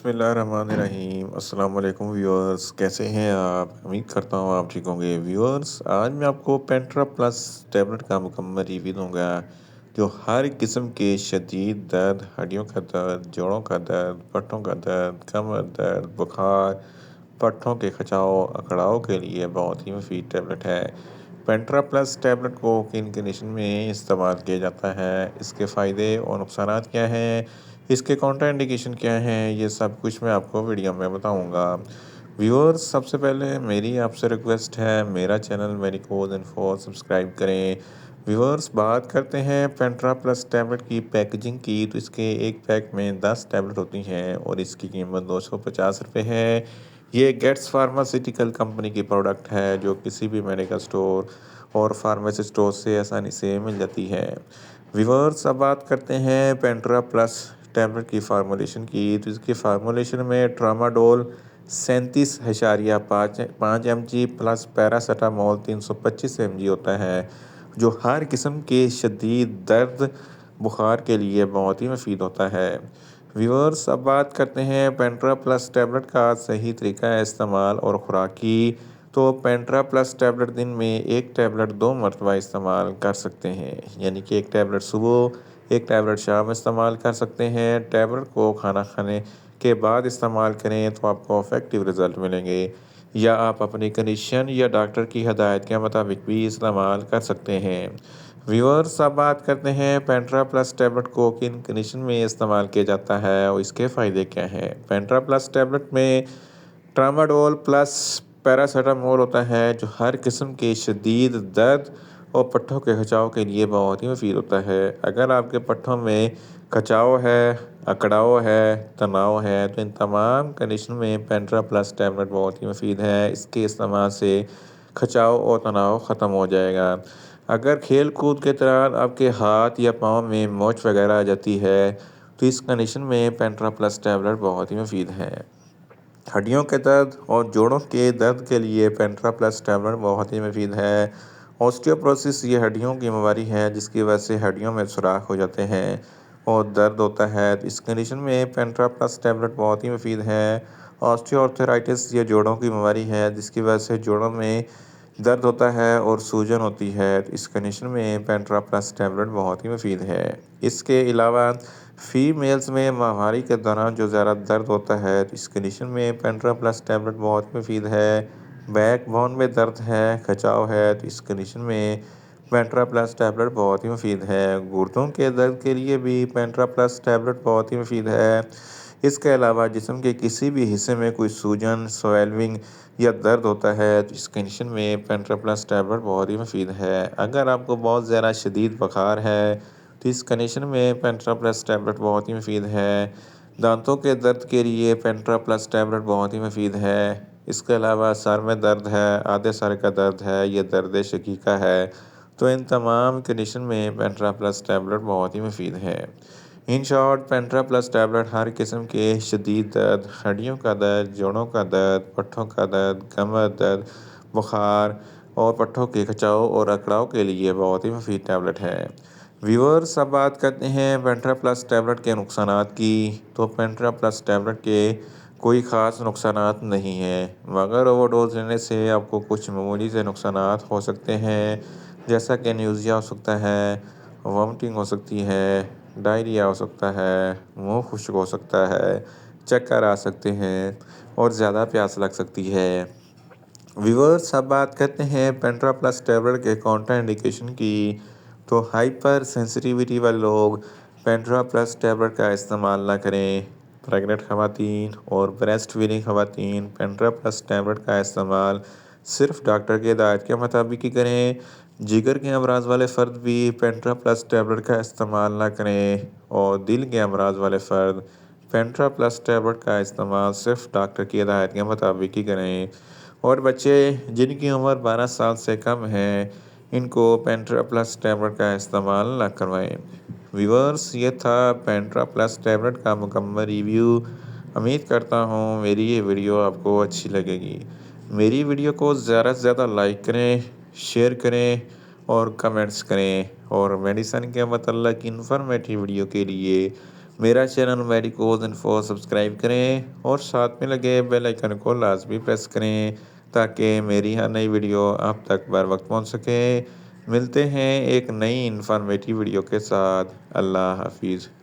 بسم اللہ الرحمن الرحیم، السلام علیکم ویورز، کیسے ہیں آپ؟ امید کرتا ہوں آپ ٹھیک ہوں گے ویورز۔ آج میں آپ کو پینٹرا پلس ٹیبلٹ کا مکمل ریویو دوں گا جو ہر قسم کے شدید درد، ہڈیوں کا درد، جوڑوں کا درد، پٹھوں کا درد، کمر درد، بخار، پٹھوں کے کھچاؤ اکڑاؤ کے لیے بہت ہی مفید ٹیبلٹ ہے۔ پینٹرا پلس ٹیبلٹ کو کن کنڈیشن میں استعمال کیا جاتا ہے، اس کے فائدے اور نقصانات کیا ہیں، اس کے کاؤنٹر انڈیکیشن کیا ہیں، یہ سب کچھ میں آپ کو ویڈیو میں بتاؤں گا۔ ویورز، سب سے پہلے میری آپ سے ریکویسٹ ہے، میرا چینل میڈیکوز انفو سبسکرائب کریں۔ ویورز، بات کرتے ہیں پینٹرا پلس ٹیبلٹ کی پیکیجنگ کی، تو اس کے ایک پیک میں 10 ٹیبلٹ ہوتی ہیں اور اس کی قیمت 250 روپے ہے۔ یہ گیٹس فارماسیوٹیکل کمپنی کی پروڈکٹ ہے جو کسی بھی میڈیکل سٹور اور فارمیسی سٹور سے آسانی سے مل جاتی ہے۔ ویورز، اب بات کرتے ہیں پینٹرا پلس ٹیبلٹ کی فارمولیشن کی، تو اس کی فارمولیشن میں tramadol 37.5 M G plus paracetamol 325 M G ہوتا ہے جو ہر قسم کے شدید درد بخار کے لیے بہت ہی مفید ہوتا ہے۔ ویورز، اب بات کرتے ہیں پینٹرا پلس ٹیبلٹ کا صحیح طریقہ استعمال اور خوراک کی، تو پینٹرا پلس ٹیبلٹ دن میں ایک ٹیبلٹ 2 مرتبہ استعمال کر سکتے ہیں، یعنی کہ ایک ٹیبلٹ صبح، ایک ٹیبلٹ شام استعمال کر سکتے ہیں۔ ٹیبلٹ کو کھانا کھانے کے بعد استعمال کریں تو آپ کو افیکٹو رزلٹ ملیں گے، یا آپ اپنی کنڈیشن یا ڈاکٹر کی ہدایت کے مطابق بھی استعمال کر سکتے ہیں۔ ویورز، اب بات کرتے ہیں پینٹرا پلس ٹیبلٹ کو کن کنڈیشن میں استعمال کیا جاتا ہے اور اس کے فائدے کیا ہیں۔ پینٹرا پلس ٹیبلٹ میں ٹراماڈول پلس پیراسیٹامول ہوتا ہے جو ہر قسم کے شدید درد اور پٹھوں کے کھچاؤ کے لیے بہت ہی مفید ہوتا ہے۔ اگر آپ کے پٹھوں میں کھچاؤ ہے، اکڑاؤ ہے، تناؤ ہے، تو ان تمام کنڈیشن میں پینٹرا پلس ٹیبلٹ بہت ہی مفید ہے۔ اس کے استعمال سے کھچاؤ اور تناؤ ختم ہو جائے گا۔ اگر کھیل کود کے دوران آپ کے ہاتھ یا پاؤں میں موچ وغیرہ آ جاتی ہے تو اس کنڈیشن میں پینٹرا پلس ٹیبلٹ بہت ہی مفید ہے۔ ہڈیوں کے درد اور جوڑوں کے درد کے لیے پینٹرا پلس ٹیبلٹ بہت ہی مفید ہے۔ آسٹیوپروسس یہ ہڈیوں کی بیماری ہے جس کی وجہ سے ہڈیوں میں سوراخ ہو جاتے ہیں اور درد ہوتا ہے، تو اس کنڈیشن میں پینٹرا پلس ٹیبلٹ بہت ہی مفید ہے۔ آسٹیو آرتھرائٹس یہ جوڑوں کی بیماری ہے جس کی وجہ سے جوڑوں میں درد ہوتا ہے اور سوجن ہوتی ہے، تو اس کنڈیشن میں پینٹرا پلس ٹیبلٹ بہت ہی مفید ہے۔ اس کے علاوہ فیمیلز میں ماہواری کے دوران جو زیادہ درد ہوتا ہے تو اس کنڈیشن میں پینٹرا پلس ٹیبلٹ بہت مفید ہے۔ بیک بون میں درد ہے، کھچاؤ ہے، تو اس کنڈیشن میں پینٹرا پلس ٹیبلٹ بہت ہی مفید ہے۔ گردوں کے درد کے لیے بھی پینٹرا پلس ٹیبلٹ بہت ہی مفید ہے۔ اس کے علاوہ جسم کے کسی بھی حصے میں کوئی سوجن، سویلنگ یا درد ہوتا ہے تو اس کنڈیشن میں پینٹرا پلس ٹیبلٹ بہت ہی مفید ہے۔ اگر آپ کو بہت زیادہ شدید بخار ہے تو اس کنڈیشن میں پینٹرا پلس ٹیبلٹ بہت ہی مفید ہے۔ دانتوں کے درد کے لیے پینٹرا پلس ٹیبلٹ بہت ہی مفید ہے۔ اس کے علاوہ سر میں درد ہے، آدھے سر کا درد ہے، یہ درد شقیقہ ہے، تو ان تمام کنڈیشن میں پینٹرا پلس ٹیبلٹ بہت ہی مفید ہے۔ ان شارٹ، پینٹرا پلس ٹیبلٹ ہر قسم کے شدید درد، ہڈیوں کا درد، جوڑوں کا درد، پٹھوں کا درد، کمر درد، بخار اور پٹھوں کے کھچاؤ اور اکڑاؤ کے لیے بہت ہی مفید ٹیبلٹ ہے۔ ویورز، اب بات کرتے ہیں پینٹرا پلس ٹیبلٹ کے نقصانات کی، تو پینٹرا پلس ٹیبلٹ کے کوئی خاص نقصانات نہیں ہیں، مگر اوور ڈوز لینے سے آپ کو کچھ معمولی سے نقصانات ہو سکتے ہیں، جیسا کہ نیوزیا ہو سکتا ہے، وامٹنگ ہو سکتی ہے، ڈائریا ہو سکتا ہے، منہ خشک ہو سکتا ہے، چکر آ سکتے ہیں اور زیادہ پیاس لگ سکتی ہے۔ ویورز، اب بات کرتے ہیں پینٹرا پلس ٹیبلٹ کے کاؤنٹر انڈیکیشن کی، تو ہائپر سینسٹیویٹی والے لوگ پینٹرا پلس ٹیبلٹ کا استعمال نہ کریں۔ پریگننٹ خواتین اور بریسٹ فیڈنگ خواتین پینٹرا پلس ٹیبلٹ کا استعمال صرف ڈاکٹر کی ہدایت کے مطابق ہی کریں۔ جگر کے امراض والے فرد بھی پینٹرا پلس ٹیبلٹ کا استعمال نہ کریں، اور دل کے امراض والے فرد پینٹرا پلس ٹیبلٹ کا استعمال صرف ڈاکٹر کی ہدایت کے مطابق ہی کریں، اور بچے جن کی عمر 12 سال سے کم ہے ان کو پینٹرا پلس ٹیبلٹ کا استعمال نہ کروائیں۔ ویورز، یہ تھا پینٹرا پلس ٹیبلٹ کا مکمل ریویو۔ امید کرتا ہوں میری یہ ویڈیو آپ کو اچھی لگے گی۔ میری ویڈیو کو زیادہ سے زیادہ لائک کریں، شیئر کریں اور کمنٹس کریں، اور میڈیسن کے متعلق انفارمیٹیو ویڈیو کے لیے میرا چینل میڈیکوز انفو سبسکرائب کریں اور ساتھ میں لگے بیل آئیکن کو لازمی پریس کریں تاکہ میری ہر نئی ویڈیو آپ تک بر وقت پہنچ سکے۔ ملتے ہیں ایک نئی انفارمیٹیو ویڈیو کے ساتھ۔ اللہ حافظ۔